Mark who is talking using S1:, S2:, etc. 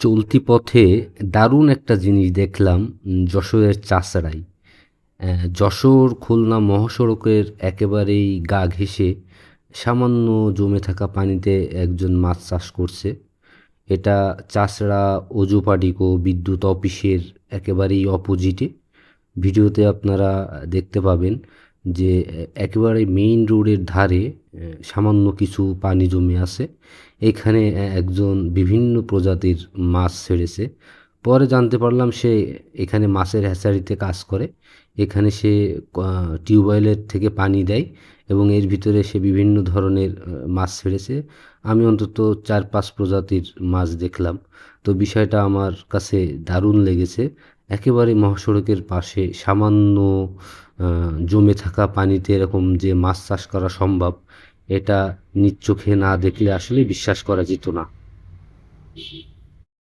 S1: চলতি পথে দারুণ একটা জিনিস দেখলাম যশোরের চাষড়ায়। যশোর-খুলনা মহাসড়কের একেবারেই গা ঘেঁষে সামান্য জমে থাকা পানিতে একজন মাছ চাষ করছে। এটা চাষড়া অজুপাডিকো বিদ্যুৎ অফিসের একেবারেই অপোজিটে। ভিডিওতে আপনারা দেখতে পাবেন যে একেবারে মেইন রোডের ধারে সামান্য কিছু পানি জমে আছে। এখানে একজন বিভিন্ন প্রজাতির মাছ ছেড়েছে। পরে জানতে পারলাম সে এখানে মাছের হ্যাচারিতে কাজ করে। এখানে সে টিউবওয়েলের থেকে পানি দেয় এবং এর ভিতরে সে বিভিন্ন ধরনের মাছ ছেড়েছে। আমি অন্তত ৪-৫ প্রজাতির মাছ দেখলাম। তো বিষয়টা আমার কাছে দারুণ লেগেছে। একেবারে মহাসড়কের পাশে সামান্য জমে থাকা পানিতে এরকম যে মাছ চাষ করা সম্ভব, এটা নিজ চোখে না দেখলে আসলেই বিশ্বাস করা যেত না।